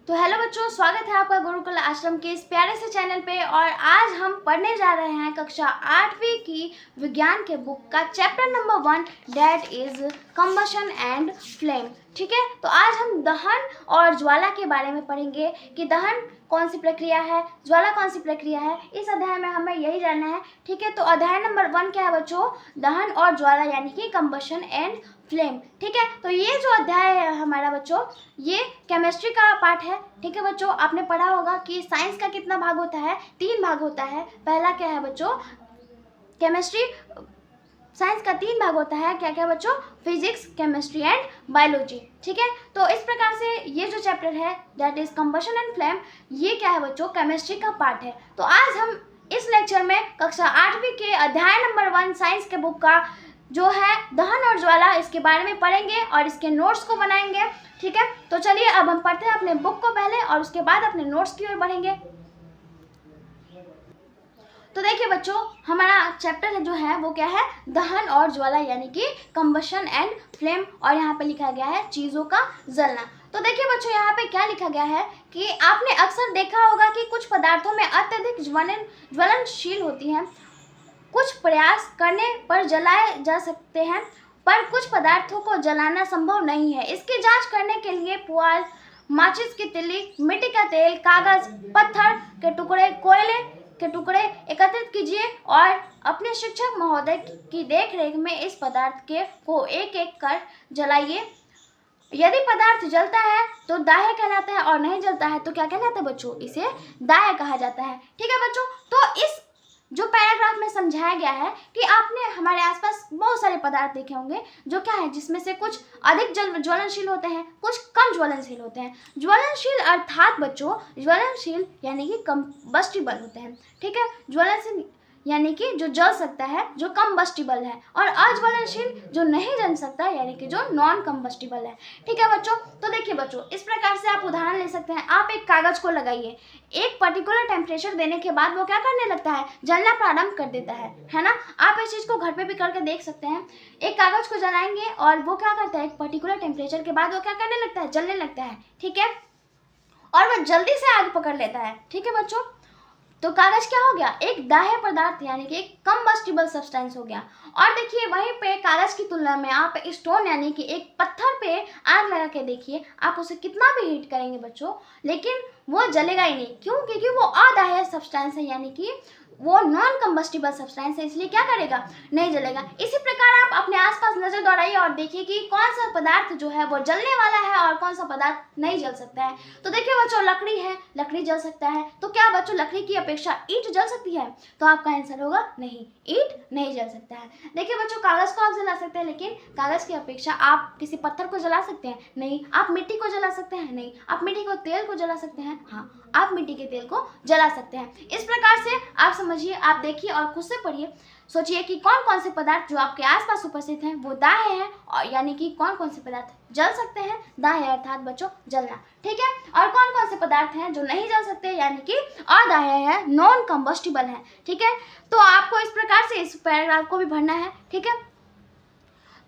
तो हेलो बच्चों, स्वागत है आपका गुरुकुल आश्रम के इस प्यारे से चैनल पे। और आज हम पढ़ने जा रहे हैं कक्षा 8वीं की विज्ञान के बुक का chapter number 1 that is combustion and flame. ठीक है, तो आज हम दहन और ज्वाला के बारे में पढ़ेंगे कि दहन कौन सी प्रक्रिया है, ज्वाला कौन सी प्रक्रिया है। इस अध्याय में हमें यही जानना है। ठीक है, तो अध्याय नंबर 1 क्या है बच्चों? दहन और ज्वाला यानी कि कंबशन एंड फ्लेम। ठीक है, तो ये जो अध्याय है हमारा बच्चों, ये केमिस्ट्री का पार्ट है। ठीक है बच्चों, आपने पढ़ा होगा कि साइंस का कितना भाग होता है? 3 भाग होता है। पहला क्या है बच्चों? केमिस्ट्री। साइंस का 3 भाग होता है। क्या क्या बच्चों? Physics, chemistry and biology. ठीक है, तो इस प्रकार से ये जो चैप्टर है that is combustion and flame, ये क्या है बच्चों? केमिस्ट्री का पार्ट है। तो आज हम इस लेक्चर में कक्षा 8वीं के अध्याय नंबर 1 साइंस के बुक का जो है दहन और ज्वाला, इसके बारे में पढ़ेंगे और इसके नोट्स को बनाएंगे। ठीक है, तो चलिए अब हम पढ़ते हैं अपने बुक को पहले और उसके बाद अपने नोट्स की ओर बढ़ेंगे। तो देखिए बच्चों, हमारा चैप्टर जो है वो क्या है? दहन और ज्वाला यानी कि कंबशन एंड फ्लेम। और यहाँ पे लिखा गया है चीज़ों का जलना। तो देखिए बच्चों, यहाँ पे क्या लिखा गया है कि आपने अक्सर देखा होगा कि कुछ पदार्थों में अत्यधिक ज्वलनशील होती हैं। कुछ प्रयास करने पर जलाए जा सकते हैं, पर कुछ पदार्थों को जलाना संभव नहीं है। इसकी जांच करने के लिए पुआल, माचिस की तिल्ली, मिट्टी का तेल, कागज, पत्थर के टुकड़े, कोयले के टुकड़े एकत्रित कीजिए और अपने शिक्षक महोदय की देखरेख में इस पदार्थ को एक एक कर जलाइए। यदि पदार्थ जलता है तो दाह्य कहलाता है और नहीं जलता है तो क्या कहलाता है बच्चों? इसे दाह्य कहा जाता है। ठीक है बच्चों, तो इस जो पैराग्राफ में समझाया गया है कि आपने हमारे आसपास बहुत सारे पदार्थ देखे होंगे जो क्या है, जिसमें से कुछ अधिक ज्वलनशील होते हैं, कुछ कम ज्वलनशील होते हैं। ज्वलनशील अर्थात बच्चों, ज्वलनशील यानी कि कंबस्टिबल होते हैं। ठीक है, ज्वलनशील यानी कि जो जल सकता है, जो कंबस्टिबल है, और अज्वलनशील जो नहीं जल सकता यानी कि जो नॉन कंबस्टिबल है। ठीक है बच्चों, तो देखिए बच्चों, इस प्रकार से आप उदाहरण ले सकते हैं। आप एक कागज को लगाइए, एक पर्टिकुलर टेम्परेचर देने के बाद वो क्या करने लगता है? जलना प्रारंभ कर देता है ना। आप इस चीज़ को घर पे भी करके देख सकते हैं। एक कागज को जलाएंगे और वो क्या करता है? एक पर्टिकुलर टेम्परेचर के बाद वो क्या करने लगता है? जलने लगता है। ठीक है, और वह जल्दी से आग पकड़ लेता है। ठीक है बच्चों, तो कागज क्या हो गया? एक दाह्य पदार्थ यानी कि एक कंबस्टिबल सब्सटेंस हो गया। और देखिए वहीं पे कागज की तुलना में आप स्टोन यानी कि एक पत्थर पे आग लगा के देखिए, आप उसे कितना भी हीट करेंगे बच्चों, लेकिन वो जलेगा ही नहीं। क्यों? क्योंकि वो अदाह्य सब्सटेंस है यानी कि वो नॉन कंबस्टिबल सब्सटेंस है, इसलिए क्या करेगा? नहीं जलेगा। इसी प्रकार आप अपने आसपास नजर दौड़ाइए और देखिए कि कौन सा पदार्थ जो है वो जलने वाला है और कौन सा पदार्थ नहीं जल सकता है। तो देखिए बच्चों, लकड़ी है, लकड़ी जल सकता है। तो क्या बच्चों लकड़ी की अपेक्षा ईंट जल सकती है? तो आपका आंसर होगा नहीं, ईंट नहीं जल सकता है। देखिए बच्चों, कागज को आप जला सकते हैं, लेकिन कागज की अपेक्षा आप किसी पत्थर को जला सकते हैं? नहीं। आप मिट्टी को जला सकते हैं? नहीं। आप मिट्टी को तेल को जला सकते हैं? हाँ, आप मिट्टी के तेल को जला सकते हैं। इस प्रकार से आप समझिए, आप देखिए और खुद से पढ़िए, सोचिए कि कौन कौन से पदार्थ जो आपके आसपास उपस्थित हैं वो दाह्य हैं, और यानी कि कौन कौन से पदार्थ जल सकते हैं, दाह्य अर्थात बच्चों जलना। ठीक है, और कौन कौन से पदार्थ हैं जो नहीं जल सकते यानी कि अदाह्य है, नॉन कंबस्टिबल है। ठीक है, तो आपको इस प्रकार से इस पैराग्राफ को भी भरना है। ठीक है,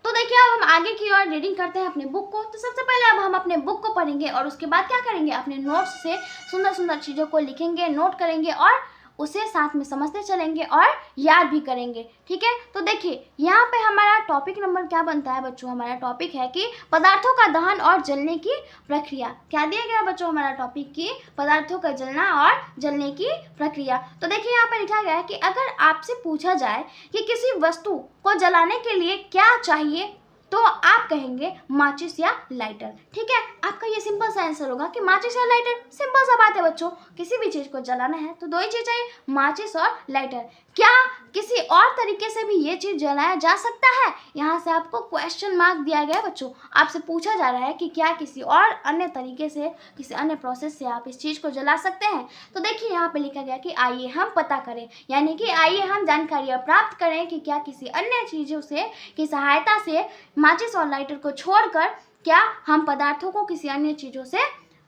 तो देखिए अब हम आगे की ओर रीडिंग करते हैं अपने बुक को। तो सबसे पहले अब हम अपने बुक को पढ़ेंगे और उसके बाद क्या करेंगे? अपने नोट्स से सुंदर सुंदर चीज़ों को लिखेंगे, नोट करेंगे और उसे साथ में समझते चलेंगे और याद भी करेंगे। ठीक है, तो देखिए यहाँ पे हमारा टॉपिक नंबर क्या बनता है बच्चों? हमारा टॉपिक है कि पदार्थों का दहन और जलने की प्रक्रिया। क्या दिया गया बच्चों हमारा टॉपिक? की पदार्थों का जलना और जलने की प्रक्रिया। तो देखिए यहाँ पे लिखा गया है कि अगर आपसे पूछा जाए कि किसी वस्तु को जलाने के लिए क्या चाहिए, तो आप कहेंगे माचिस या लाइटर। ठीक है, आपका ये सिंपल सा आंसर होगा कि माचिस या लाइटर। सिंपल सा बात है बच्चों, किसी भी चीज़ को जलाना है तो 2 ही चीज़ चाहिए, माचिस और लाइटर। क्या किसी और तरीके से भी ये चीज़ जलाया जा सकता है? यहाँ से आपको क्वेश्चन मार्क दिया गया है बच्चों। आपसे पूछा जा रहा है कि क्या किसी और अन्य तरीके से, किसी अन्य प्रोसेस से आप इस चीज़ को जला सकते हैं? तो देखिए यहाँ पे लिखा गया कि आइए हम पता करें, यानी कि आइए हम जानकारी प्राप्त करें कि क्या किसी अन्य चीज़ों से की सहायता से माचिस और लाइटर को छोड़कर क्या हम पदार्थों को किसी अन्य चीज़ों से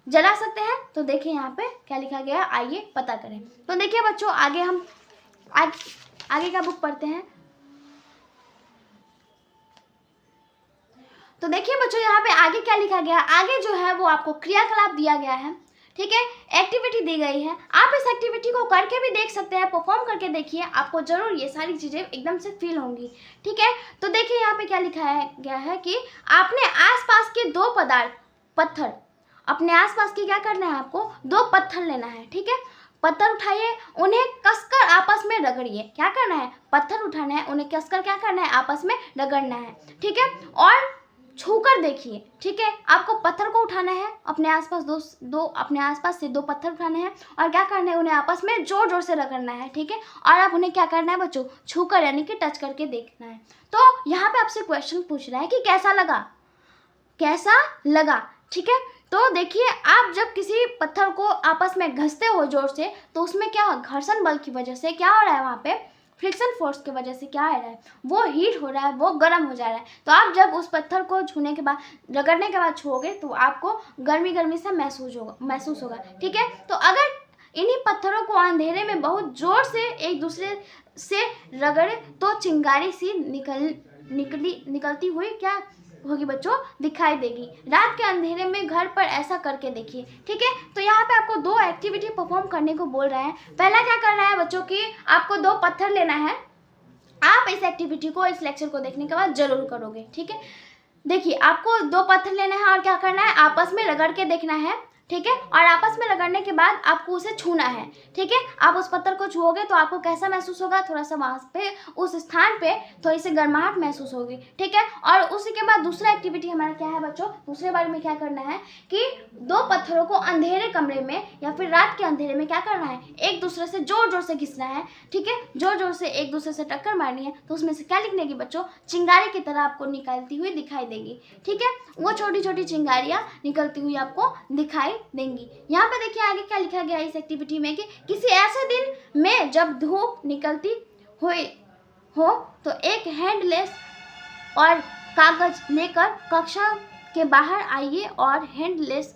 जला सकते हैं? तो देखिए यहाँ पे क्या लिखा गया, आइए पता करें। तो देखिए बच्चों, आगे हम आगे का बुक पढ़ते हैं। तो देखिए बच्चों, यहाँ पे आगे क्या लिखा गया है? आगे जो है वो आपको क्रियाकलाप दिया गया है। ठीक है, एक्टिविटी दी गई है, आप इस एक्टिविटी को करके भी देख सकते हैं, परफॉर्म करके देखिए, आपको जरूर ये सारी चीज़ें एकदम से फील होंगी। ठीक है, तो देखिए यहाँ पे क्या लिखा गया है कि आपने आसपास के दो पत्थर, अपने आसपास की क्या करना है, आपको दो पत्थर लेना है। ठीक है, पत्थर उठाइए, उन्हें कसकर आपस में रगड़िए। क्या करना है, पत्थर उठाना है, उन्हें कसकर क्या करना है, आपस में रगड़ना है। ठीक है, और छूकर देखिए। ठीक है, आपको पत्थर को उठाना है, अपने आसपास अपने आसपास से दो पत्थर उठाने हैं और क्या करना है, उन्हें आपस में जोर जोर से रगड़ना है। ठीक है, और आप उन्हें क्या करना है बच्चों, छूकर यानी कि टच करके देखना है। तो यहाँ पे आपसे क्वेश्चन पूछ रहा है कि कैसा लगा। ठीक है, तो देखिए, आप जब किसी पत्थर को आपस में घसते हो जोर से, तो उसमें क्या, घर्षण बल की वजह से क्या हो रहा है, वहाँ पे फ्रिक्शन फोर्स की वजह से क्या आ रहा है, वो हीट हो रहा है, वो गर्म हो जा रहा है। तो आप जब उस पत्थर को छूने के बाद, रगड़ने के बाद छूओगे तो आपको गर्मी से महसूस होगा। ठीक है, तो अगर इन्हीं पत्थरों को अंधेरे में बहुत जोर से एक दूसरे से रगड़े तो चिंगारी सी निकलती हुई क्या होगी बच्चों, दिखाई देगी। रात के अंधेरे में घर पर ऐसा करके देखिए। ठीक है, तो यहाँ पे आपको दो एक्टिविटी परफॉर्म करने को बोल रहे हैं। पहला क्या करना है बच्चों की, आपको दो पत्थर लेना है। आप इस एक्टिविटी को, इस लेक्चर को देखने के बाद जरूर करोगे। ठीक है, देखिए, आपको दो पत्थर लेना है और क्या करना है, आपस में रगड़ के देखना है। ठीक है, और आपस में रगड़ने के बाद आपको उसे छूना है। ठीक है, आप उस पत्थर को छुओगे तो आपको कैसा महसूस होगा, थोड़ा सा वहाँ पे उस स्थान पे थोड़ी सी गर्माहट महसूस होगी। ठीक है, और उसी के बाद दूसरा एक्टिविटी हमारा क्या है बच्चों, दूसरे बारे में क्या करना है कि दो पत्थरों को अंधेरे कमरे में या फिर रात के अंधेरे में क्या करना है, एक दूसरे से जोर जोर से घिसना है। ठीक है, जोर जोर से एक दूसरे से टक्कर मारनी है। तो उसमें से क्या लिखने की बच्चों, चिंगारी की तरह आपको निकलती हुई दिखाई देगी। ठीक है, वो छोटी छोटी चिंगारियाँ निकलती हुई आपको दिखाई देंगी। यहाँ पे देखिए आगे क्या लिखा गया है इस एक्टिविटी में कि किसी ऐसे दिन में जब धूप निकलती हुई हो तो एक हैंडलेस और कागज लेकर कक्षा के बाहर आइए और हैंडलेस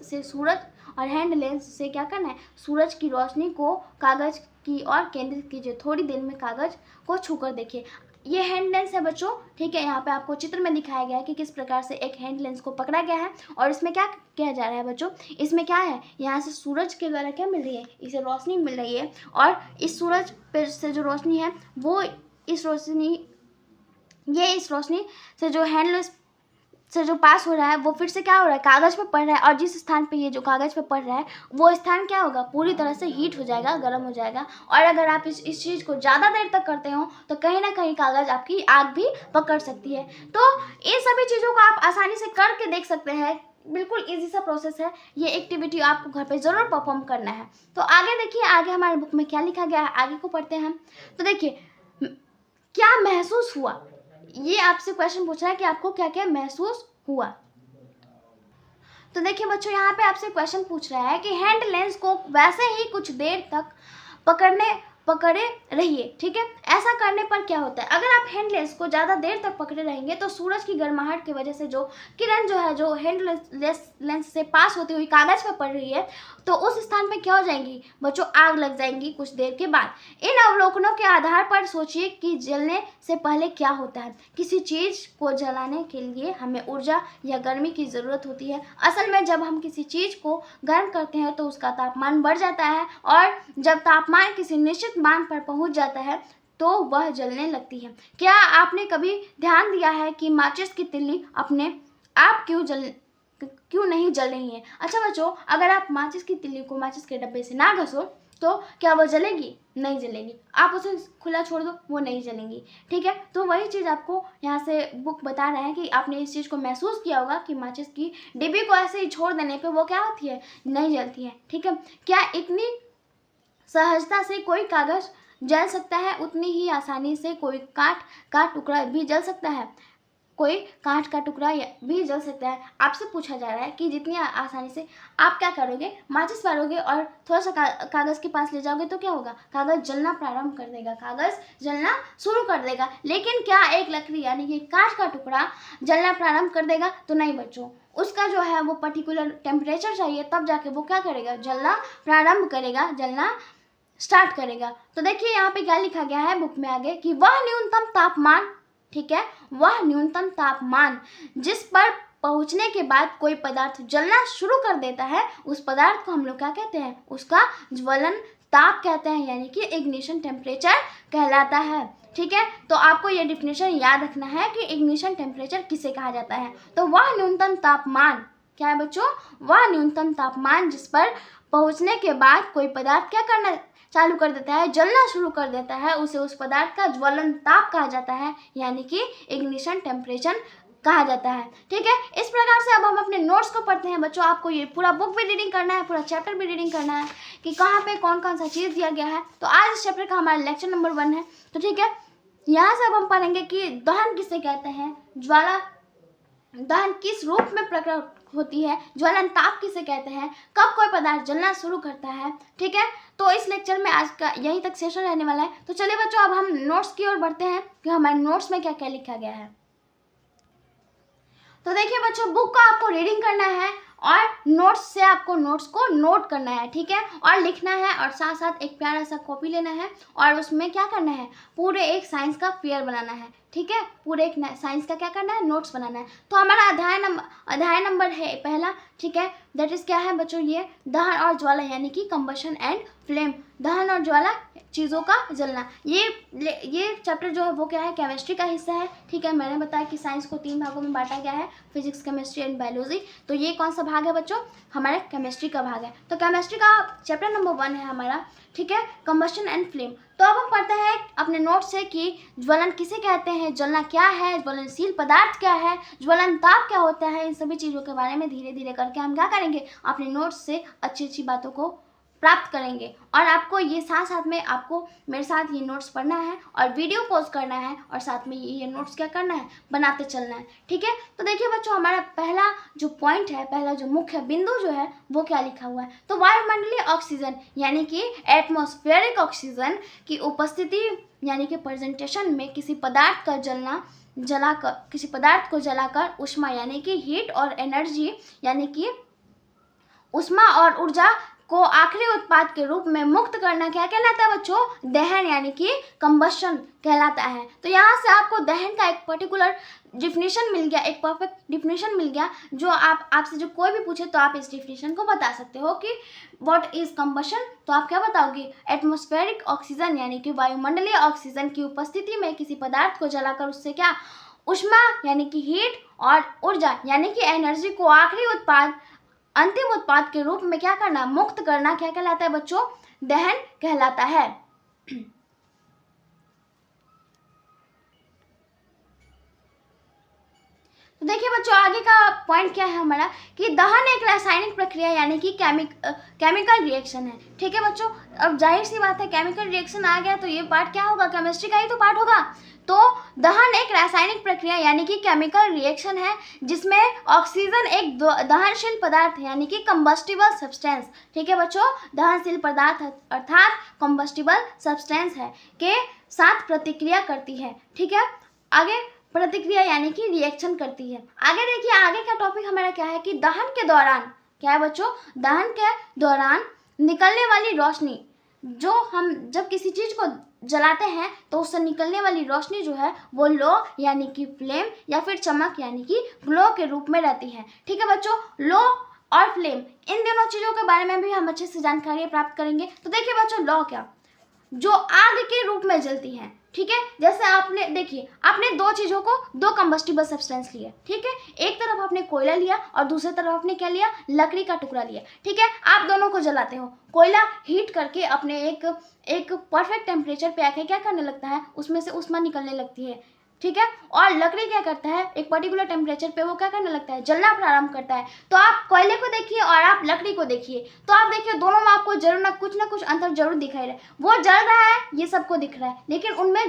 से क्या करना है, सूरज की रोशनी को कागज की ओर केंद्रित कीजिए। थोड़ी देर में कागज को छूकर देखिए। ये हैंड लेंस है बच्चों। ठीक है, यहाँ पे आपको चित्र में दिखाया गया है कि किस प्रकार से एक हैंड लेंस को पकड़ा गया है और इसमें क्या किया जा रहा है बच्चों, इसमें क्या है, यहाँ से सूरज के द्वारा क्या मिल रही है, इसे रोशनी मिल रही है और इस सूरज पे से जो रोशनी है वो इस रोशनी से जो हैंड लेंस से जो पास हो रहा है वो फिर से क्या हो रहा है, कागज पे पड़ रहा है और जिस स्थान पे ये जो कागज पे पड़ रहा है वो स्थान क्या होगा, पूरी तरह से हीट हो जाएगा, गर्म हो जाएगा। और अगर आप इस चीज़ को ज़्यादा देर तक करते हो तो कहीं ना कहीं कागज आपकी आग भी पकड़ सकती है। तो इन सभी चीज़ों को आप आसानी से करके देख सकते हैं, बिल्कुल इजी सा प्रोसेस है। ये एक्टिविटी आपको घर पे ज़रूर परफॉर्म करना है। तो आगे देखिए, आगे हमारे बुक में क्या लिखा गया है, आगे को पढ़ते हैं। तो देखिए, क्या महसूस हुआ, ये आपसे क्वेश्चन पूछ रहा है कि आपको क्या क्या महसूस हुआ। तो देखिए बच्चों, यहाँ पे आपसे क्वेश्चन पूछ रहा है कि हैंड लेंस को वैसे ही कुछ देर तक पकड़े रहिए। ठीक है, ऐसा करने पर क्या होता है, अगर आप हैंड लेंस को ज़्यादा देर तक पकड़े रहेंगे तो सूरज की गर्माहट की वजह से जो किरण जो है जो हैंड लेंस से पास होती हुई कागज पर पड़ रही है तो उस स्थान पे क्या हो जाएंगी बच्चों, आग लग जाएंगी कुछ देर के बाद। इन अवलोकनों के आधार पर सोचिए कि जलने से पहले क्या होता है। किसी चीज़ को जलाने के लिए हमें ऊर्जा या गर्मी की ज़रूरत होती है। असल में जब हम किसी चीज़ को गर्म करते हैं तो उसका तापमान बढ़ जाता है और जब तापमान किसी निश्चित मान पर पहुंच जाता है तो वह जलने लगती है। क्या आपने कभी ध्यान दिया है कि माचिस की तिल्ली अपने आप क्यों नहीं जल रही है। अच्छा बच्चों, अगर आप माचिस की तिल्ली को माचिस के डब्बे से ना घसो तो क्या वो जलेगी, नहीं जलेगी। आप उसे खुला छोड़ दो, वो नहीं जलेंगी। ठीक है, तो वही चीज़ आपको यहाँ से बुक बता रहे हैं कि आपने इस चीज़ को महसूस किया होगा कि माचिस की डिब्बी को ऐसे ही छोड़ देने पे वो क्या होती है, नहीं जलती है। ठीक है, क्या इतनी सहजता से कोई कागज जल सकता है, उतनी ही आसानी से कोई काठ का टुकड़ा भी जल सकता है। कोई कांच का टुकड़ा भी जल सकता है। आपसे पूछा जा रहा है कि जितनी आसानी से आप क्या करोगे, माचिस मारोगे और थोड़ा सा कागज़ के पास ले जाओगे तो क्या होगा, कागज़ जलना प्रारंभ कर देगा, कागज़ जलना शुरू कर देगा। लेकिन क्या एक लकड़ी यानी कि कांच का टुकड़ा जलना प्रारंभ कर देगा, तो नहीं बच्चों। उसका जो है वो पर्टिकुलर टेम्परेचर चाहिए, तब जाके वो क्या करेगा, जलना प्रारंभ करेगा, जलना स्टार्ट करेगा। तो देखिए यहाँ पे क्या लिखा गया है बुक में आगे कि वह न्यूनतम तापमान, ठीक है, वह न्यूनतम तापमान जिस पर पहुंचने के बाद कोई पदार्थ जलना शुरू कर देता है, उस पदार्थ को हम लोग क्या कहते हैं, उसका ज्वलन ताप कहते हैं, यानी कि इग्निशन टेम्परेचर कहलाता है। ठीक है, तो आपको ये डिफिनेशन याद रखना है कि इग्निशन टेम्परेचर किसे कहा जाता है। तो वह न्यूनतम तापमान, क्या है बच्चों, वह न्यूनतम तापमान जिस पर पहुंचने के बाद कोई पदार्थ क्या करना चालू कर देता है, जलना शुरू कर देता है, उसे उस पदार्थ का ज्वलन ताप कहा जाता है, यानी कि इग्निशन टेम्परेचर कहा जाता है। ठीक है, इस प्रकार से अब हम अपने नोट्स को पढ़ते हैं। बच्चों आपको ये पूरा बुक भी रीडिंग करना है, पूरा चैप्टर भी रीडिंग करना है कि कहाँ पे कौन कौन सा चीज़ दिया गया है। तो आज इस चैप्टर का हमारा लेक्चर नंबर 1 है। तो ठीक है, यहाँ से अब हम पढ़ेंगे कि दहन किसे कहते हैं, ज्वाला दहन किस रूप में प्रकट होती है, ज्वलन ताप किसे कहते हैं, कब कोई पदार्थ जलना शुरू करता है। ठीक है, तो इस लेक्चर में आज का यही तक सेशन रहने वाला है। तो चलिए बच्चों अब हम नोट्स की ओर बढ़ते हैं कि हमारे नोट्स में क्या क्या लिखा गया है। तो देखिए बच्चों, बुक को आपको रीडिंग करना है और नोट्स से आपको नोट्स को नोट करना है। ठीक है, और लिखना है और साथ साथ एक प्यारा सा कॉपी लेना है और उसमें क्या करना है, पूरे एक साइंस का पेयर बनाना है। ठीक है, पूरे एक साइंस का क्या करना है, नोट्स बनाना है। तो हमारा अध्याय नंबर है पहला। ठीक है, दैट इज क्या है बच्चों, ये दहन और ज्वाला यानी कि कंबशन एंड फ्लेम, दहन और ज्वाला चीज़ों का जलना। ये चैप्टर जो है वो क्या है, केमिस्ट्री का हिस्सा है। ठीक है, मैंने बताया कि साइंस को 3 भागों में बांटा गया है, फिजिक्स, केमिस्ट्री एंड बायोलॉजी। तो ये कौन सा भाग है बच्चों, हमारे केमिस्ट्री का भाग है। तो केमिस्ट्री का चैप्टर नंबर 1 है हमारा। ठीक है, कंबशन एंड फ्लेम। तो अब हम पढ़ते हैं अपने नोट से कि ज्वलन किसे कहते हैं, जलना क्या है, ज्वलनशील पदार्थ क्या है, ज्वलन ताप क्या होता है। इन सभी चीज़ों के बारे में धीरे धीरे करके हम क्या करेंगे, अपने नोट्स से अच्छी अच्छी बातों को प्राप्त करेंगे। और आपको ये साथ साथ में आपको मेरे साथ ये नोट्स पढ़ना है और वीडियो पॉज करना है और साथ में ये नोट्स क्या करना है, बनाते चलना है। ठीक है, तो देखिए बच्चों, हमारा पहला जो पॉइंट है, पहला जो मुख्य बिंदु जो है वो क्या लिखा हुआ है। तो वायुमंडलीय ऑक्सीजन यानी कि एटमॉस्फेरिक ऑक्सीजन की उपस्थिति यानी कि प्रेजेंटेशन में किसी पदार्थ का किसी पदार्थ को जलाकर ऊष्मा यानी कि हीट और एनर्जी यानी कि ऊष्मा और ऊर्जा को आखिरी उत्पाद के रूप में मुक्त करना क्या कहलाता है बच्चों, दहन यानी कि कंबशन कहलाता है। तो यहाँ से आपको दहन का एक पर्टिकुलर डिफिनेशन मिल गया, एक परफेक्ट डिफिनेशन मिल गया, जो आपसे जो कोई भी पूछे तो आप इस डिफिनेशन को बता सकते हो कि व्हाट इज कंबशन। तो आप क्या बताओगे, एटमॉस्फेरिक ऑक्सीजन यानी कि वायुमंडलीय ऑक्सीजन की उपस्थिति में किसी पदार्थ को जलाकर उससे क्या, ऊष्मा यानी कि हीट और ऊर्जा यानी कि एनर्जी को आखिरी उत्पाद, अंतिम उत्पाद के रूप में क्या करना, मुक्त करना क्या कहलाता है बच्चों, दहन कहलाता है। तो देखिए बच्चों, आगे का पॉइंट क्या है हमारा कि दहन एक रासायनिक प्रक्रिया यानी कि केमिकल रिएक्शन है। ठीक है बच्चों, अब जाहिर सी बात है, केमिकल रिएक्शन आ गया तो ये पार्ट क्या होगा, केमिस्ट्री का ही तो पार्ट होगा। तो दहन एक रासायनिक प्रक्रिया यानी कि केमिकल रिएक्शन है जिसमें ऑक्सीजन एक दहनशील पदार्थ है यानी कि कंबस्टिबल सब्सटेंस। ठीक है बच्चों, दहनशील पदार्थ अर्थात कंबस्टिबल सब्सटेंस है के साथ प्रतिक्रिया करती है। ठीक है, आगे प्रतिक्रिया यानी कि रिएक्शन करती है। आगे देखिए, आगे का टॉपिक हमारा क्या है कि दहन के दौरान क्या है बच्चों, दहन के दौरान निकलने वाली रोशनी, जो हम जब किसी चीज़ को जलाते हैं तो उससे निकलने वाली रोशनी जो है वो लो यानी कि फ्लेम या फिर चमक यानी कि ग्लो के रूप में रहती है। ठीक है बच्चों, लो और फ्लेम इन दोनों चीज़ों के बारे में भी हम अच्छे से जानकारी प्राप्त करेंगे। तो देखिए बच्चों, लो क्या, जो आग के रूप में जलती हैं। ठीक है, जैसे आपने देखिए, आपने दो चीज़ों को, दो कंबस्टिबल सब्सटेंस लिए। ठीक है, एक तरफ आपने कोयला लिया और दूसरी तरफ आपने क्या लिया, लकड़ी का टुकड़ा लिया। ठीक है, आप दोनों को जलाते हो, कोयला हीट करके अपने एक परफेक्ट टेम्परेचर पे आके क्या करने लगता है, उसमें से ऊष्मा निकलने लगती है। ठीक है, और लकड़ी क्या करता है, एक पर्टिकुलर टेम्परेचर पे वो क्या करने लगता है, जलना प्रारंभ करता है। तो आप कोयले को देखिए और आप लकड़ी को देखिए, तो आप देखिए दोनों में आपको जरूर ना कुछ अंतर जरूर दिखाई रहा है। वो जल रहा है, ये सबको दिख रहा है, लेकिन उनमें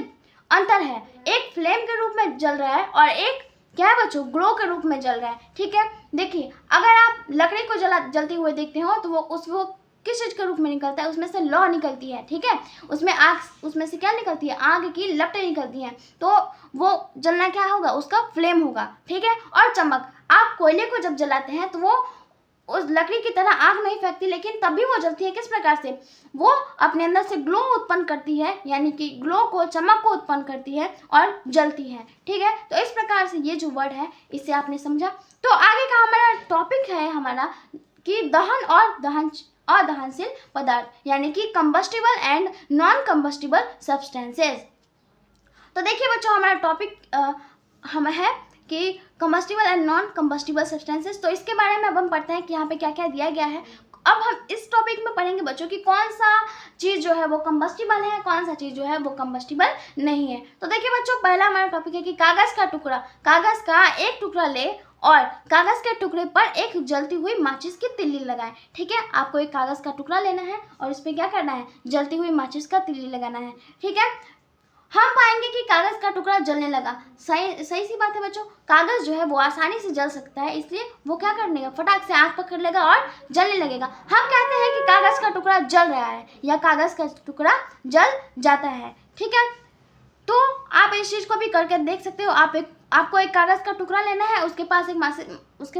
अंतर है। एक फ्लेम के रूप में जल रहा है और एक क्या है बच्चों, ग्लो के रूप में जल रहा है। ठीक है, देखिए अगर आप लकड़ी को जलते हुए देखते हो तो वो किस चीज़ के रूप में निकलता है, उसमें से लौ निकलती है। ठीक है, उसमें से क्या निकलती है, आग की लपटें निकलती हैं, तो वो जलना क्या होगा, उसका फ्लेम होगा। ठीक है, और चमक, आप कोयले को जब जलाते हैं तो वो उस लकड़ी की तरह आग नहीं फेंकती, लेकिन तब भी वो जलती है। किस प्रकार से, वो अपने अंदर से ग्लो उत्पन्न करती है यानी कि ग्लो को, चमक को उत्पन्न करती है और जलती है। ठीक है, तो इस प्रकार से ये जो वर्ड है इसे आपने समझा। तो आगे का हमारा टॉपिक है हमारा कि दहन और अदहनशील पदार्थ यानी कि combustible and non combustible substances. तो देखिए बच्चों, हमारा टॉपिक हम है कि combustible and non combustible substances. तो इसके बारे में अब हम पढ़ते हैं कि यहाँ पे क्या क्या दिया गया है। अब हम इस टॉपिक में पढ़ेंगे बच्चों कि कौन सा चीज़ जो है वो कंबस्टिबल है, कौन सा चीज़ जो है वो कंबस्टिबल नहीं है। तो देखिए बच्चों, पहला हमारा टॉपिक है कि कागज़ का एक टुकड़ा ले और कागज़ के टुकड़े पर एक जलती हुई माचिस की तिल्ली लगाएं। ठीक है, आपको एक कागज़ का टुकड़ा लेना है और इस पर क्या करना है, जलती हुई माचिस का तिल्ली लगाना है। ठीक है, हम पाएंगे कि कागज़ का टुकड़ा जलने लगा। सही सी बात है बच्चों, कागज़ जो है वो आसानी से जल सकता है, इसलिए वो क्या करने का, फटाक से आग पकड़ लेगा और जलने लगेगा। हम कहते हैं कि कागज़ का टुकड़ा जल रहा है या कागज़ का टुकड़ा जल जाता है। ठीक है, तो आप इस चीज़ को भी करके देख सकते हो। आपको एक कागज़ का टुकड़ा लेना है, उसके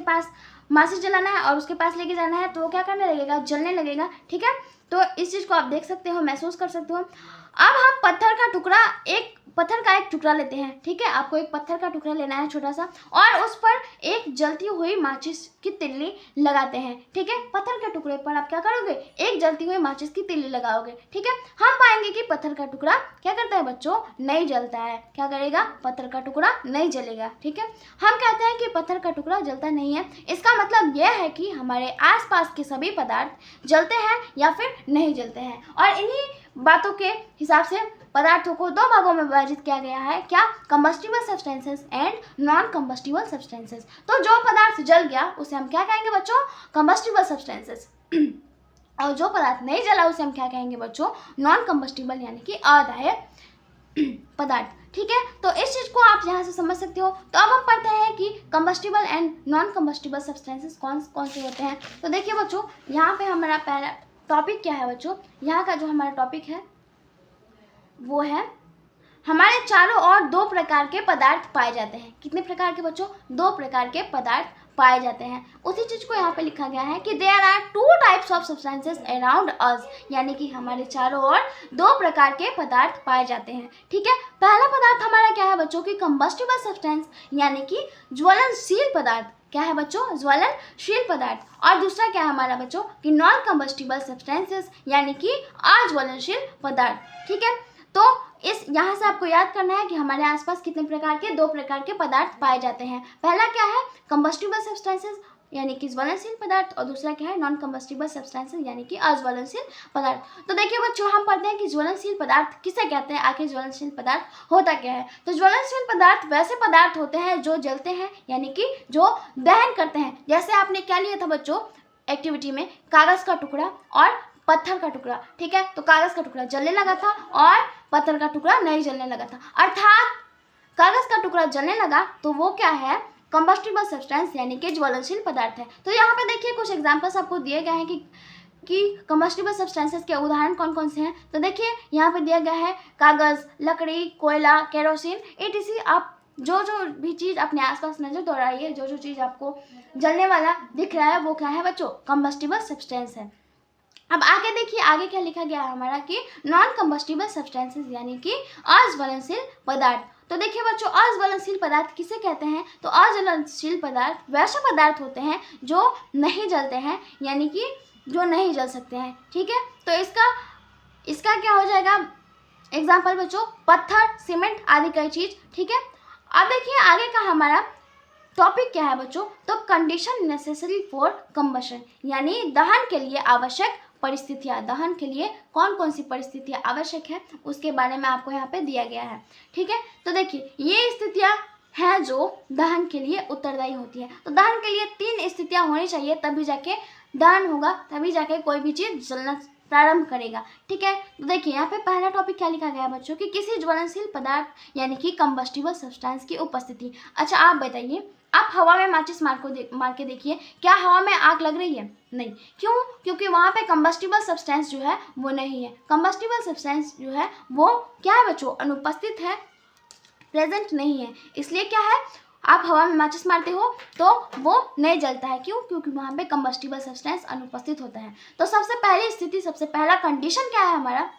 पास माचिस जलाना है और उसके पास लेके जाना है, तो वो क्या करने लगेगा, जलने लगेगा। ठीक है, तो इस चीज़ को आप देख सकते हो, महसूस कर सकते हो। अब हम पत्थर का एक टुकड़ा लेते हैं। ठीक है, आपको एक पत्थर का टुकड़ा लेना है छोटा सा और उस पर एक जलती हुई माचिस की तिल्ली लगाते हैं। ठीक है, पत्थर के टुकड़े पर आप क्या करोगे, एक जलती हुई माचिस की तिल्ली लगाओगे। ठीक है, हम पाएंगे कि पत्थर का टुकड़ा क्या करता है बच्चों, नहीं जलता है। क्या करेगा, पत्थर का टुकड़ा नहीं जलेगा। ठीक है, हम कहते हैं कि पत्थर का टुकड़ा जलता नहीं है, इसका मतलब यह है कि हमारे आसपास के सभी पदार्थ जलते हैं या फिर नहीं जलते हैं। और इन्हीं बातों के हिसाब से पदार्थों को दो भागों में विभाजित किया गया है, क्या, combustible substances and non combustible substances. तो जो पदार्थ जल गया उसे हम क्या कहेंगे बच्चों, कंबस्टिबल सब्सटेंसेस और जो पदार्थ नहीं जला उसे हम क्या कहेंगे बच्चों, नॉन कंबस्टिबल यानी कि अदाह्य पदार्थ। ठीक है, तो इस चीज़ को आप यहाँ से समझ सकते हो। तो अब हम पढ़ते हैं कि combustible and non combustible substances कौन कौन से होते हैं। तो देखिए बच्चों, यहाँ पे हमारा पहला टॉपिक क्या है बच्चों, यहाँ का जो हमारा टॉपिक है वो है हमारे चारों ओर दो प्रकार के पदार्थ पाए जाते हैं। कितने प्रकार के बच्चों, दो प्रकार के पदार्थ पाए जाते हैं। उसी चीज़ को यहाँ पे लिखा गया है कि there are two types of substances around us, यानी कि हमारे चारों ओर दो प्रकार के पदार्थ पाए जाते हैं। ठीक है, पहला पदार्थ हमारा क्या है बच्चों की कंबस्टिबल सब्सटेंस यानी कि ज्वलनशील पदार्थ। क्या है बच्चों, ज्वलनशील पदार्थ। और दूसरा क्या है हमारा बच्चों कि नॉन कंबस्टिबल सब्सटेंसेस यानी कि अज्वलनशील पदार्थ। ठीक है, तो इस यहाँ से आपको याद करना है कि हमारे आसपास कितने प्रकार के, दो प्रकार के पदार्थ पाए जाते हैं। पहला क्या है, कंबस्टिबल सब्सटेंसेस यानी कि ज्वलनशील पदार्थ और दूसरा क्या है, नॉन कंबस्टिबल सब्सटेंसेस यानी कि अज्वलनशील पदार्थ। तो देखिए बच्चों, हम पढ़ते हैं कि ज्वलनशील पदार्थ किसे कहते हैं, आखिर ज्वलनशील पदार्थ होता क्या है। तो ज्वलनशील पदार्थ वैसे पदार्थ होते हैं जो जलते हैं यानी कि जो दहन करते हैं। जैसे आपने क्या लिया था बच्चों एक्टिविटी में, कागज़ का टुकड़ा और पत्थर का टुकड़ा। ठीक है, तो कागज़ का टुकड़ा जलने लगा था और पत्थर का टुकड़ा नहीं जलने लगा था, अर्थात कागज़ का टुकड़ा जलने लगा तो वो क्या है, कंबस्टिबल सब्सटेंस यानी कि ज्वलनशील पदार्थ है। तो यहाँ पे देखिए कुछ एग्जांपल्स आपको दिए गए हैं कि कंबस्टिबल सब्सटेंसेस के उदाहरण कौन कौन से हैं। तो देखिए यहाँ पे दिया गया है कागज़, लकड़ी, कोयला, केरोसिन etc। आप जो भी चीज़ अपने आसपास नज़र दौड़ाइए, जो चीज़ आपको जलने वाला दिख रहा है वो क्या है बच्चों, कंबस्टिबल सब्सटेंस है। अब आगे देखिए, आगे क्या लिखा गया है हमारा कि नॉन कंबस्टिबल सब्सटेंसेस यानी कि अज्वलनशील पदार्थ। तो देखिए बच्चों, अज्वलनशील पदार्थ किसे कहते हैं, तो अज्वलनशील पदार्थ वैसे पदार्थ होते हैं जो नहीं जलते हैं यानी कि जो नहीं जल सकते हैं। ठीक है, तो इसका क्या हो जाएगा एग्जाम्पल बच्चों, पत्थर, सीमेंट आदि कई चीज़। ठीक है, अब देखिए आगे का हमारा टॉपिक क्या है बच्चों, तो कंडीशन नेसेसरी फॉर कंबशन यानी दहन के लिए आवश्यक परिस्थितियाँ। दहन के लिए कौन कौन सी परिस्थितियाँ आवश्यक है उसके बारे में आपको यहाँ पे दिया गया है। ठीक है, तो देखिए ये स्थितियाँ हैं जो दहन के लिए उत्तरदायी होती है। तो दहन के लिए 3 स्थितियाँ होनी चाहिए, तभी जाके दहन होगा, तभी जाके कोई भी चीज़ जलना प्रारंभ करेगा। ठीक है, तो देखिए यहाँ पे पहला टॉपिक क्या लिखा गया है बच्चों कि किसी ज्वलनशील पदार्थ यानी कि कंबस्टिबल सब्सटेंस की उपस्थिति। अच्छा आप बताइए, आप हवा में माचिस मार के देखिए, क्या हवा में आग लग रही है, नहीं। क्यों, क्योंकि वहाँ पे कंबस्टिबल सब्सटेंस जो है वो नहीं है। कंबस्टिबल सब्सटेंस जो है वो क्या है बच्चों, अनुपस्थित है, प्रेजेंट नहीं है। इसलिए क्या है, आप हवा में माचिस मारते हो तो वो नहीं जलता है। क्यों, क्योंकि वहाँ पे कंबस्टिबल सब्सटेंस अनुपस्थित होता है। तो सबसे पहली स्थिति, सबसे पहला कंडीशन क्या है हमारा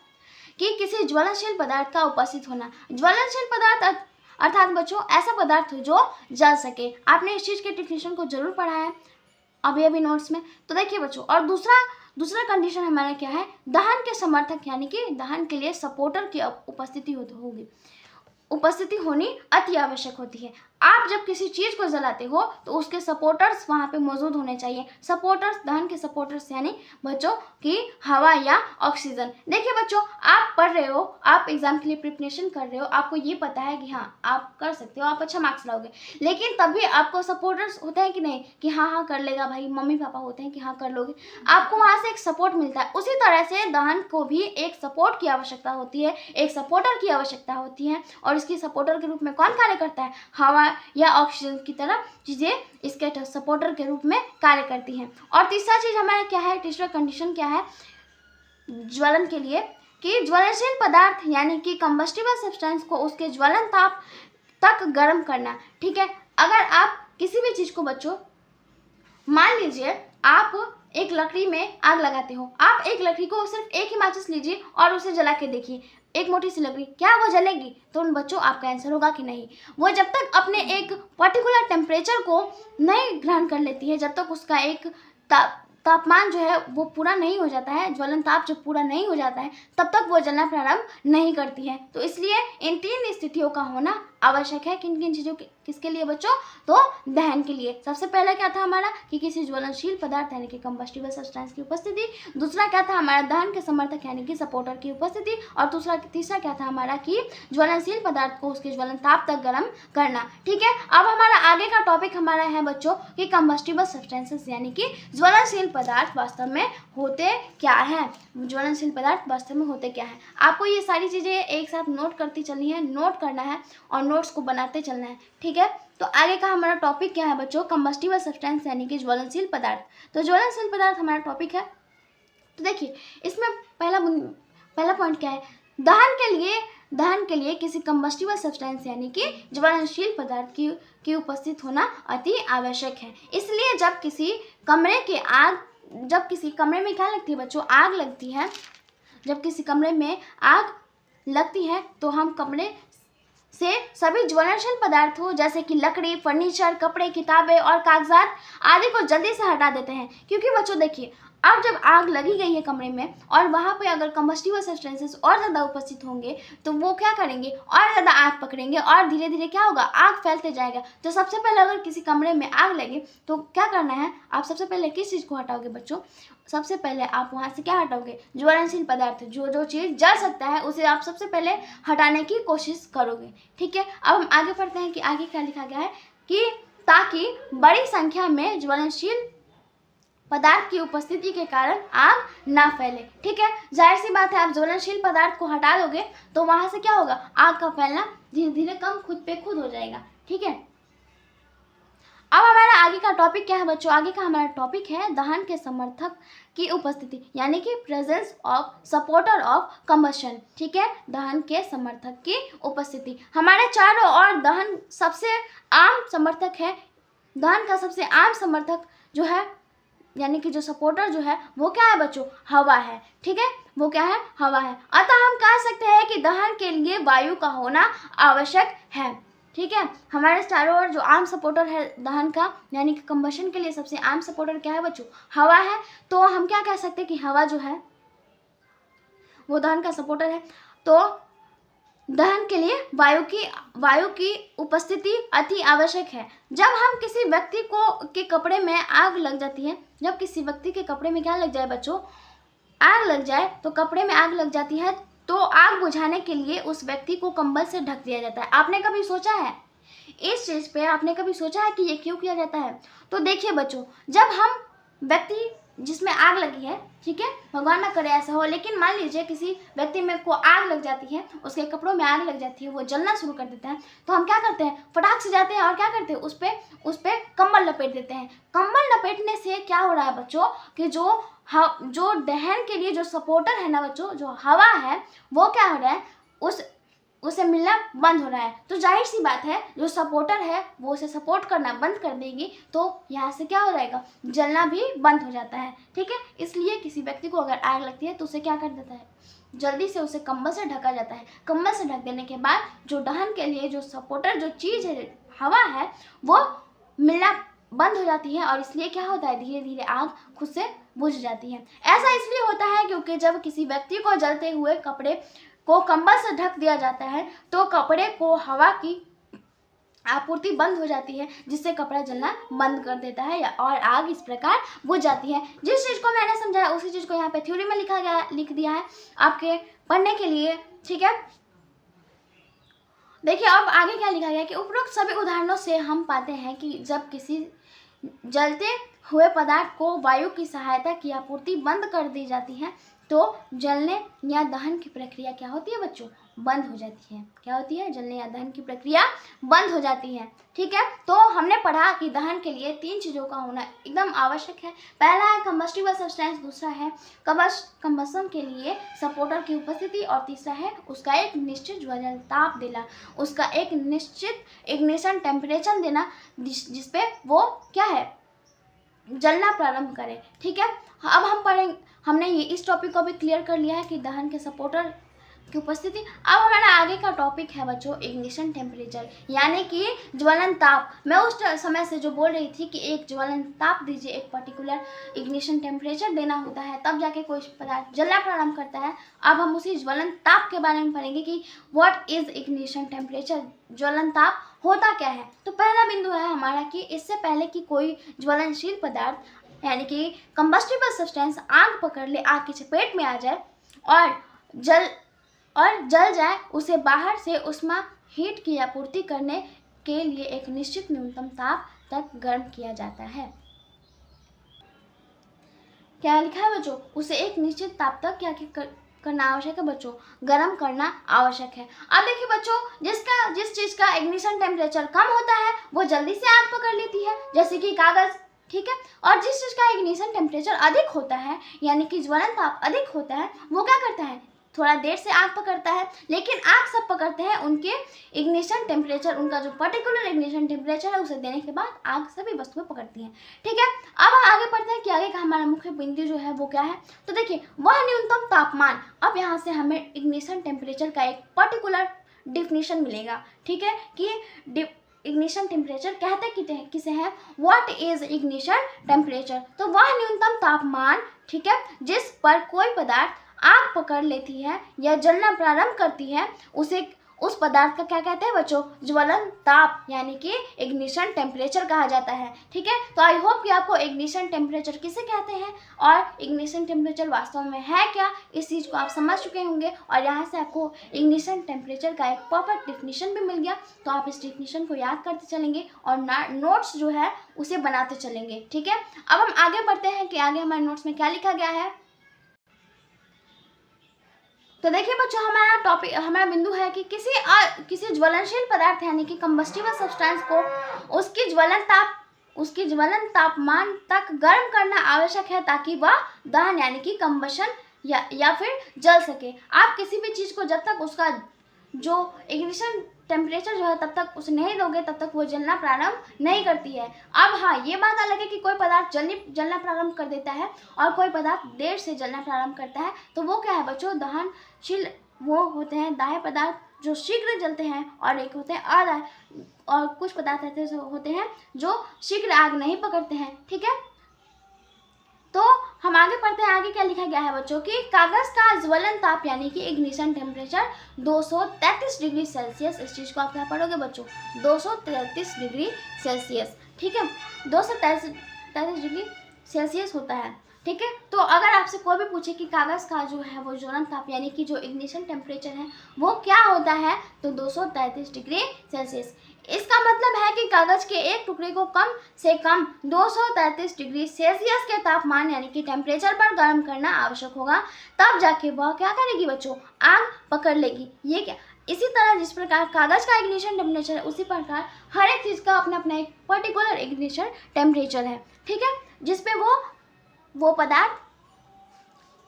कि किसी ज्वलनशील पदार्थ का उपस्थित होना। ज्वलनशील पदार्थ अर्थात बच्चों ऐसा पदार्थ हो जो जल सके। आपने इस चीज़ के डेफिनेशन को जरूर पढ़ा है अभी नोट्स में। तो देखिए बच्चों, और दूसरा कंडीशन हमारा क्या है, दहन के समर्थक यानी कि दहन के लिए सपोर्टर की उपस्थिति होनी अति आवश्यक होती है। आप जब किसी चीज़ को जलाते हो तो उसके सपोर्टर्स वहाँ पे मौजूद होने चाहिए। सपोर्टर्स, दहन के सपोर्टर्स यानी बच्चों की हवा या ऑक्सीजन। देखिए बच्चों, आप पढ़ रहे हो, आप एग्जाम के लिए प्रिपरेशन कर रहे हो, आपको ये पता है कि हाँ आप कर सकते हो, आप अच्छा मार्क्स लाओगे, लेकिन तभी आपको सपोर्टर्स होते हैं कि नहीं कि हाँ कर लेगा भाई, मम्मी पापा होते हैं कि हाँ कर लोगे, आपको वहाँ से एक सपोर्ट मिलता है। उसी तरह से दहन को भी एक सपोर्ट की आवश्यकता होती है, एक सपोर्टर की आवश्यकता होती है, और इसकी सपोर्टर के रूप में कौन कार्य करता है, हवा या ऑक्सीजन की तरह चीज़ें इसके सपोर्टर के रूप में कार्य करती हैं। और तीसरा चीज़ हमारा क्या है, तीसरा कंडीशन क्या है ज्वलन के लिए, कि ज्वलनशील पदार्थ यानी कि कंबस्टिबल सब्सटेंस को उसके ज्वलन ताप तक गर्म करना। ठीक है, अगर आप किसी भी चीज़ को बच्चों, मान लीजिए आप एक लकड़ी में आग लगाते हो, आप एक लकड़ी को सिर्फ एक ही माचिस लीजिए और उसे जला के देखिए, एक मोटी सी लकड़ी, क्या वो जलेगी? तो उन बच्चों आपका आंसर होगा कि नहीं। वो जब तक अपने एक पर्टिकुलर टेम्परेचर को नहीं ग्रहण कर लेती है, जब तक उसका एक तापमान जो है वो पूरा नहीं हो जाता है, ज्वलन ताप जब पूरा नहीं हो जाता है, तब तक वो जलना प्रारंभ नहीं करती है। तो इसलिए इन 3 स्थितियों का होना आवश्यक है। किन किन चीज़ों किसके लिए बच्चों? तो दहन के लिए। सबसे पहला क्या था हमारा कि किसी ज्वलनशील पदार्थ यानी कि कंबस्टिबल सब्सटेंस की उपस्थिति। दूसरा क्या था हमारा, दहन के समर्थक यानी कि सपोर्टर की उपस्थिति। और तीसरा क्या था हमारा कि ज्वलनशील पदार्थ को उसके ज्वलन ताप तक गर्म करना। ठीक है, अब हमारा आगे का टॉपिक हमारा है बच्चों कि कंबस्टिबल सब्सटेंसेस यानी कि ज्वलनशील पदार्थ वास्तव में होते क्या है। ज्वलनशील पदार्थ वास्तव में होते क्या है, आपको ये सारी चीज़ें एक साथ नोट करती चलनी है, नोट करना है और नोट्स को बनाते चलना है। ठीक है, तो आगे का हमारा टॉपिक क्या है बच्चों, कंबस्टिबल सब्सटेंस यानी कि ज्वलनशील पदार्थ। तो ज्वलनशील पदार्थ हमारा टॉपिक है। तो देखिए, इसमें पहला पॉइंट क्या है, दहन के लिए किसी कंबस्टिबल सब्सटेंस यानी कि ज्वलनशील पदार्थ की उपस्थित होना अति आवश्यक है। इसलिए जब किसी कमरे में क्या लगती है बच्चों, आग लगती है, जब किसी कमरे में आग लगती है तो हम कमरे से सभी ज्वलनशील पदार्थ हो जैसे कि लकड़ी, फर्नीचर, कपड़े, किताबें और कागजात आदि को जल्दी से हटा देते हैं। क्योंकि बच्चों देखिए, अब जब आग लगी गई है कमरे में और वहाँ पे अगर कंबस्टिबल सब्सटेंसेस और ज़्यादा उपस्थित होंगे तो वो क्या करेंगे, और ज़्यादा आग पकड़ेंगे और धीरे धीरे क्या होगा, आग फैलते जाएगा। तो सबसे पहले अगर किसी कमरे में आग लगे तो क्या करना है, आप सबसे पहले किस चीज़ को हटाओगे बच्चों, सबसे पहले आप वहाँ से क्या हटाओगे, ज्वलनशील पदार्थ, जो चीज़ जल सकता है उसे आप सबसे पहले हटाने की कोशिश करोगे। ठीक है, अब हम आगे पढ़ते हैं कि आगे क्या लिखा गया है कि ताकि बड़ी संख्या में ज्वलनशील पदार्थ की उपस्थिति के कारण आग ना फैले। ठीक है, जाहिर सी बात है, आप ज्वलनशील पदार्थ को हटा दोगे तो वहाँ से क्या होगा, आग का फैलना धीरे धीरे कम खुद पे खुद हो जाएगा। ठीक है, अब हमारा आगे का टॉपिक क्या है बच्चों, आगे का हमारा टॉपिक है दहन के समर्थक की उपस्थिति यानी कि presence of supporter of combustion. ठीक है, दहन के समर्थक की उपस्थिति। हमारे चारों ओर दहन सबसे आम समर्थक है, दहन का सबसे आम समर्थक जो है यानी कि जो सपोर्टर जो है वो क्या है बच्चों, हवा है। ठीक है, वो क्या है, हवा है। अतः हम कह सकते हैं कि दहन के लिए वायु का होना आवश्यक है। ठीक है, हमारे चारों ओर जो आम सपोर्टर है दहन का यानी कि कंबशन के लिए सबसे आम सपोर्टर क्या है बच्चों, हवा है। तो हम क्या कह सकते हैं कि हवा जो है वो दहन का सपोर्टर है। तो दहन के लिए वायु की उपस्थिति अति आवश्यक है। जब हम किसी व्यक्ति के कपड़े में आग लग जाती है, जब किसी व्यक्ति के कपड़े में क्या लग जाए बच्चों, आग लग जाए, तो कपड़े में आग लग जाती है तो आग बुझाने के लिए उस व्यक्ति को कंबल से ढक दिया जाता है। आपने कभी सोचा है इस चीज़ पे, आपने कभी सोचा है कि ये क्यों किया जाता है? तो देखिए बच्चों, जब हम व्यक्ति जिसमें आग लगी है, ठीक है, भगवान ना करे ऐसा हो, लेकिन मान लीजिए किसी व्यक्ति में को आग लग जाती है, उसके कपड़ों में आग लग जाती है, वो जलना शुरू कर देता है, तो हम क्या करते हैं, फटाक से जाते हैं और क्या करते हैं, उस पे कंबल लपेट देते हैं। कंबल लपेटने से क्या हो रहा है बच्चों कि जो दहन के लिए जो सपोर्टर है ना बच्चों, जो हवा है, वो क्या हो रहा है, उसे मिलना बंद हो रहा है। तो जाहिर सी बात है जो सपोर्टर है वो उसे सपोर्ट करना बंद कर देगी, तो यहाँ से क्या हो जाएगा, जलना भी बंद हो जाता है। ठीक है, इसलिए किसी व्यक्ति को अगर आग लगती है तो उसे क्या कर देता है, जल्दी से उसे कंबल से ढका जाता है। कंबल से ढक देने के बाद जो दहन के लिए जो सपोर्टर जो चीज़ है, हवा है, वो मिलना बंद हो जाती है और इसलिए क्या होता है, धीरे धीरे आग खुद से बुझ जाती है। ऐसा इसलिए होता है क्योंकि जब किसी व्यक्ति को जलते हुए कपड़े को कंबल से ढक दिया जाता है तो कपड़े को हवा की आपूर्ति बंद हो जाती है, जिससे कपड़ा जलना बंद कर देता है और आग इस प्रकार बुझ जाती है। जिस चीज़ को मैंने समझाया उसी चीज़ को यहाँ पे थ्योरी में लिख दिया है आपके पढ़ने के लिए। ठीक है, देखिए अब आगे क्या लिखा गया है कि उपरोक्त सभी उदाहरणों से हम पाते हैं कि जब किसी जलते हुए पदार्थ को वायु की सहायता की आपूर्ति बंद कर दी जाती है तो जलने या दहन की प्रक्रिया क्या होती है बच्चों, बंद हो जाती है। क्या होती है, जलने या दहन की प्रक्रिया बंद हो जाती है। ठीक है, तो हमने पढ़ा कि दहन के लिए 3 चीज़ों का होना एकदम आवश्यक है। पहला है कंबस्टिबल सब्सटेंस, दूसरा है कंबसन के लिए सपोर्टर की उपस्थिति और तीसरा है उसका एक निश्चित ज्वलन ताप देना, उसका एक निश्चित इग्निशन टेम्परेचर देना जिसपे वो क्या है, जलना प्रारंभ करे। ठीक है, अब हम पढ़ेंगे, हमने ये इस टॉपिक को भी क्लियर कर लिया है कि दहन के सपोर्टर की उपस्थिति। अब हमारा आगे का टॉपिक है बच्चों इग्निशन टेम्परेचर, यानी कि ज्वलन ताप। मैं उस समय से जो बोल रही थी कि एक ज्वलन ताप दीजिए, एक पर्टिकुलर इग्निशन टेम्परेचर देना होता है तब जाके कोई पदार्थ जलना प्रारंभ करता है। अब हम उसी ज्वलन ताप के बारे में पढ़ेंगे कि व्हाट इज इग्निशन टेम्परेचर, ज्वलन ताप होता क्या है। तो पहला बिंदु है हमारा कि इससे पहले कि कोई ज्वलनशील पदार्थ यानी कि कंबस्टिबल सब्सटेंस आग पकड़ ले, आग की चपेट में आ जाए और जल जाए, उसे बाहर से उष्मा हीट की आपूर्ति करने के लिए एक निश्चित न्यूनतम ताप तक गर्म किया जाता है। क्या लिखा है बच्चों, उसे एक निश्चित ताप तक क्या करना आवश्यक है बच्चों, गर्म करना आवश्यक है। अब देखिए बच्चों, जिस चीज़ का इग्निशन टेम्परेचर कम होता है वो जल्दी से आग पकड़ लेती है, जैसे कि कागज़। ठीक है, और जिस चीज़ का इग्निशन टेम्परेचर अधिक होता है यानी कि ज्वलन ताप अधिक होता है वो क्या करता है, थोड़ा देर से आग पकड़ता है। लेकिन आग सब पकड़ते हैं उनके इग्निशन टेम्परेचर, उनका जो पर्टिकुलर इग्निशन टेम्परेचर है उसे देने के बाद आग सभी वस्तुएं पकड़ती हैं। ठीक है, अब हम आगे बढ़ते हैं कि आगे का हमारा मुख्य बिंदु जो है वो क्या है। तो देखिए वह न्यूनतम तापमान, अब यहाँ से हमें इग्निशन टेम्परेचर का एक पर्टिकुलर डिफिनीशन मिलेगा। ठीक है, कि इग्निशन टेम्परेचर कहते किसे है, व्हाट इज इग्निशन टेम्परेचर, तो वह न्यूनतम तापमान, ठीक है, जिस पर कोई पदार्थ आग पकड़ लेती है या जलना प्रारंभ करती है उस पदार्थ का क्या कहते हैं बच्चों, ज्वलन ताप यानी कि इग्निशन टेम्परेचर कहा जाता है। ठीक है, तो आई होप कि आपको इग्निशन टेम्परेचर किसे कहते हैं और इग्निशन टेम्परेचर वास्तव में है क्या, इस चीज़ को आप समझ चुके होंगे और यहाँ से आपको इग्निशन टेम्परेचर का एक परफेक्ट डिफिनीशन भी मिल गया। तो आप इस डिफिनीशन को याद करते चलेंगे और नोट्स जो है उसे बनाते चलेंगे। ठीक है, अब हम आगे बढ़ते हैं कि आगे हमारे नोट्स में क्या लिखा गया है। तो देखिए बच्चों, हमारा बिंदु है कि किसी ज्वलनशील पदार्थ यानी कि कंबस्टिबल सब्सटेंस को उसकी ज्वलन तापमान तक गर्म करना आवश्यक है ताकि वह दहन यानी कि कंबशन या फिर जल सके। आप किसी भी चीज़ को जब तक उसका जो इग्निशन टेम्परेचर जो है तब तक उसे नहीं दोगे तब तक वो जलना प्रारंभ नहीं करती है। अब हाँ, ये बात अलग है कि कोई पदार्थ जलना प्रारंभ कर देता है और कोई पदार्थ देर से जलना प्रारंभ करता है, तो वो क्या है बच्चों, दहनशील वो होते हैं दाह्य पदार्थ जो शीघ्र जलते हैं और एक होते हैं अदाह्य, और कुछ पदार्थ ऐसे होते हैं जो शीघ्र आग नहीं पकड़ते हैं। ठीक है, तो हम आगे पढ़ते हैं, आगे क्या लिखा गया है बच्चों कि कागज का ज्वलन ताप यानी कि इग्निशन टेम्परेचर 233 डिग्री सेल्सियस, इस चीज़ को आप क्या पढ़ोगे बच्चों, 233 डिग्री सेल्सियस। ठीक है, 233 डिग्री सेल्सियस होता है। ठीक है, तो अगर आपसे कोई भी पूछे कि कागज़ का जो है वो ज्वलन ताप यानी कि जो इग्निशन टेम्परेचर है वो क्या होता है, तो 233 डिग्री सेल्सियस। इसका मतलब है कि कागज के एक टुकड़े को कम से कम 233 डिग्री सेल्सियस के तापमान यानी कि टेम्परेचर पर गर्म करना आवश्यक होगा, तब जाके वह क्या करेगी बच्चों, आग पकड़ लेगी। ये क्या, इसी तरह जिस प्रकार कागज का इग्निशन टेम्परेचर है उसी प्रकार हर एक चीज़ का अपना अपना एक पर्टिकुलर इग्निशन टेम्परेचर है। ठीक है, जिसपे वो पदार्थ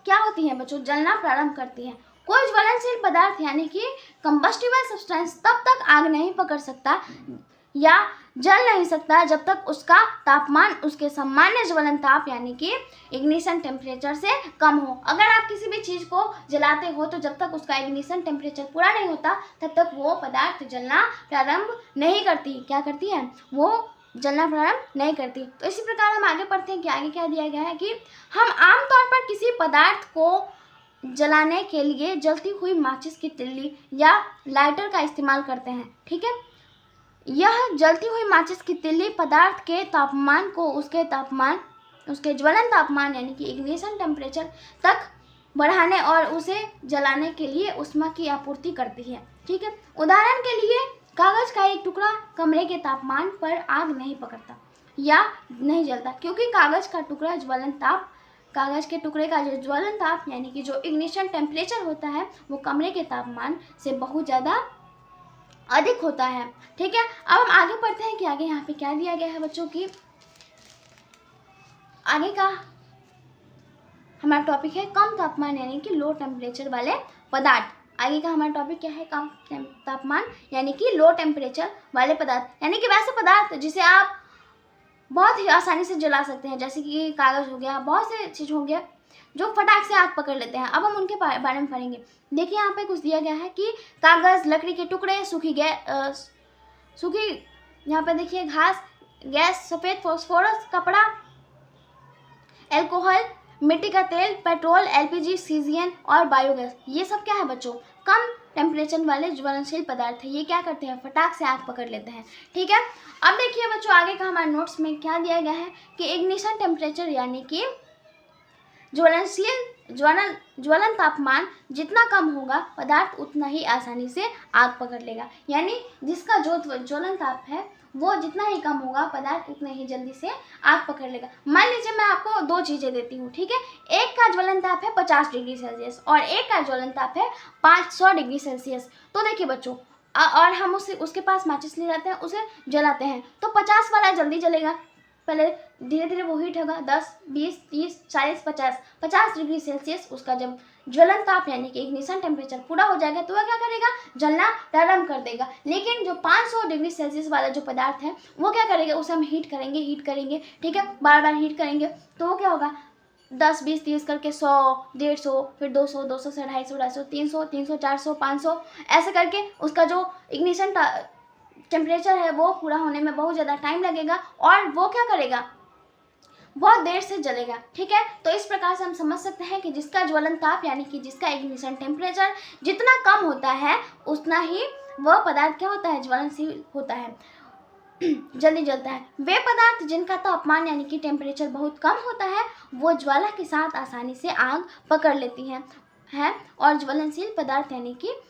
क्या होती हैं बच्चों, जलना प्रारंभ करती हैं। कोई ज्वलनशील पदार्थ यानी कि कंबस्टिबल सब्सटेंस तब तक आग नहीं पकड़ सकता या जल नहीं सकता जब तक उसका तापमान उसके सामान्य ज्वलन ताप यानी कि इग्निशन टेम्परेचर से कम हो। अगर आप किसी भी चीज़ को जलाते हो तो जब तक उसका इग्निशन टेम्परेचर पूरा नहीं होता तब तक वो पदार्थ जलना प्रारंभ नहीं करती। क्या करती है? वो जलना प्रारंभ नहीं करती। तो इसी प्रकार हम आगे पढ़ते हैं कि आगे क्या दिया गया है कि हम आमतौर पर किसी पदार्थ को जलाने के लिए जलती हुई माचिस की तिल्ली या लाइटर का इस्तेमाल करते हैं। ठीक है, यह जलती हुई माचिस की तिल्ली पदार्थ के तापमान को उसके ज्वलन तापमान यानी कि इग्निशन टेम्परेचर तक बढ़ाने और उसे जलाने के लिए ऊष्मा की आपूर्ति करती है। ठीक है, उदाहरण के लिए कागज का एक टुकड़ा कमरे के तापमान पर आग नहीं पकड़ता या नहीं जलता, क्योंकि कागज के टुकड़े का जो ज्वलन ताप यानी कि जो इग्निशन टेम्परेचर होता है वो कमरे के तापमान से बहुत ज़्यादा अधिक होता है। ठीक है, अब हम आगे पढ़ते हैं कि आगे यहाँ पे क्या दिया गया है बच्चों की। आगे का हमारा टॉपिक है कम तापमान यानी कि लो टेम्परेचर वाले पदार्थ। आगे का हमारा टॉपिक क्या है? कम तापमान यानी कि लो टेम्परेचर वाले पदार्थ, यानी कि वैसे पदार्थ जिसे आप बहुत ही आसानी से जला सकते हैं, जैसे कि कागज हो गया, बहुत से चीज़ हो गया जो फटाक से आग पकड़ लेते हैं। अब हम उनके बारे में पढ़ेंगे। देखिए यहाँ पे कुछ दिया गया है कि कागज़, लकड़ी के टुकड़े, सूखी यहाँ पे देखिए घास, गैस, सफ़ेद फास्फोरस, कपड़ा, अल्कोहल, मिट्टी का तेल, पेट्रोल, एलपीजी, सीजीएन और बायोगैस, ये सब क्या है बच्चों? कम टेम्परेचर वाले ज्वलनशील पदार्थ है। ये क्या करते हैं? फटाक से आग पकड़ लेते हैं। ठीक है, अब देखिए बच्चों आगे का हमारे नोट्स में क्या दिया गया है कि इग्निशन टेम्परेचर यानी कि ज्वलन तापमान जितना कम होगा पदार्थ उतना ही आसानी से आग पकड़ लेगा। यानी जिसका जो ज्वलन ताप है वो जितना ही कम होगा पदार्थ उतने ही जल्दी से आग पकड़ लेगा। मान लीजिए मैं आपको दो चीज़ें देती हूँ। ठीक है, एक का ज्वलन ताप है 50 डिग्री सेल्सियस और एक का ज्वलन ताप है 500 डिग्री सेल्सियस। तो देखिए बच्चों, और हम उसके पास माचिस ले जाते हैं, उसे जलाते हैं, तो 50 वाला जल्दी जलेगा। पहले धीरे धीरे वो हीट होगा, 10, 20, 30, 40, 50 डिग्री सेल्सियस उसका जब ज्वलन ताप यानी कि इग्निशन टेम्परेचर पूरा हो जाएगा तो वह क्या करेगा? जलना प्रारंभ कर देगा। लेकिन जो 500 डिग्री सेल्सियस वाला जो पदार्थ है वो क्या करेगा? उसे हम हीट करेंगे। ठीक है, बार बार हीट करेंगे तो वो क्या होगा? 10, 20, 30 करके 100, 150, फिर 200, 200 से 250, 300, 400, 500 ऐसे करके उसका जो इग्निशन टेम्परेचर है वो पूरा होने में बहुत ज़्यादा टाइम लगेगा और वो क्या करेगा? बहुत देर से जलेगा। ठीक है, तो इस प्रकार से हम समझ सकते हैं कि जिसका ज्वलन ताप यानी कि जिसका इग्निशन टेम्परेचर जितना कम होता है उतना ही वह पदार्थ क्या होता है? ज्वलनशील होता है, जल्दी जलता है। वे पदार्थ जिनका तापमान यानी कि टेम्परेचर बहुत कम होता है वो ज्वाला के साथ आसानी से आग पकड़ लेती हैं और ज्वलनशील पदार्थ यानी कि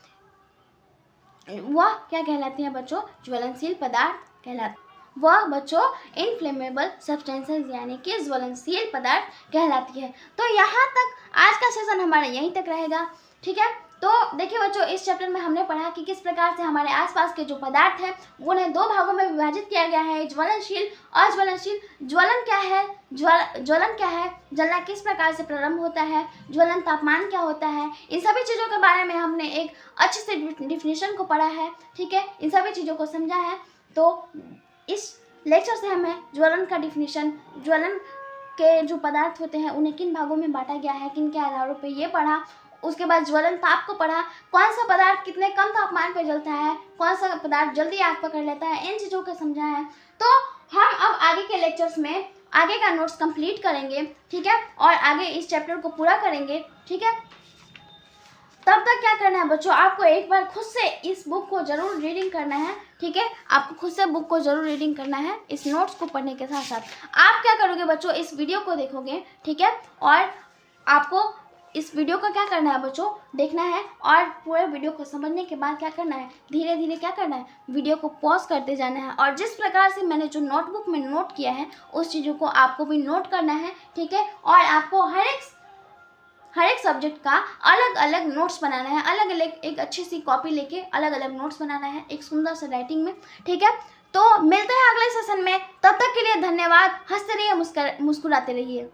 वह क्या कहलाती हैं बच्चों? ज्वलनशील पदार्थ कहलाती। वह बच्चों इनफ्लेमेबल सब्सटेंसेस यानी कि ज्वलनशील पदार्थ कहलाती है। तो यहाँ तक आज का सेशन हमारा यहीं तक रहेगा। ठीक है, तो देखिए बच्चों, इस चैप्टर में हमने पढ़ा कि किस प्रकार से हमारे आसपास के जो पदार्थ हैं उन्हें दो भागों में विभाजित किया गया है, ज्वलनशील, अज्वलनशील। ज्वलन क्या है? ज्वलन क्या है? जलना किस प्रकार से प्रारंभ होता है? ज्वलन तापमान क्या होता है? इन सभी चीज़ों के बारे में हमने एक अच्छे से डिफिनेशन को पढ़ा है। ठीक है, इन सभी चीज़ों को समझा है। तो इस लेक्चर से हमें ज्वलन का डिफिनेशन, ज्वलन के जो पदार्थ होते हैं उन्हें किन भागों में बांटा गया है, किन के आधारों पे ये पढ़ा, उसके बाद ज्वलन ताप को पढ़ा, कौन सा पदार्थ कितने कम तापमान पे जलता है, कौन सा पदार्थ जल्दी आग पकड़ लेता है, इन चीज़ों को समझा है। तो हम अब आगे के लेक्चर्स में आगे का नोट्स कंप्लीट करेंगे। ठीक है, और आगे इस चैप्टर को पूरा करेंगे। ठीक है, तब तक क्या करना है बच्चों? आपको एक बार खुद से इस बुक को जरूर रीडिंग करना है। ठीक है, आपको खुद से बुक को जरूर रीडिंग करना है इस नोट्स को पढ़ने के साथ साथ। आप क्या करोगे बच्चों? इस वीडियो को देखोगे। ठीक है, और आपको इस वीडियो का क्या करना है बच्चों? देखना है और पूरे वीडियो को समझने के बाद क्या करना है? धीरे धीरे क्या करना है? वीडियो को पॉज करते जाना है और जिस प्रकार से मैंने जो नोटबुक में नोट किया है उस चीज़ों को आपको भी नोट करना है। ठीक है, और आपको हर एक सब्जेक्ट का अलग अलग नोट्स बनाना है, अलग अलग एक अच्छी सी कॉपी लेके अलग अलग नोट्स बनाना है एक सुंदर सा राइटिंग में। ठीक है, तो मिलते हैं अगले सेशन में। तब तक के लिए धन्यवाद। हंसते रहिए, मुस्कुराते रहिए।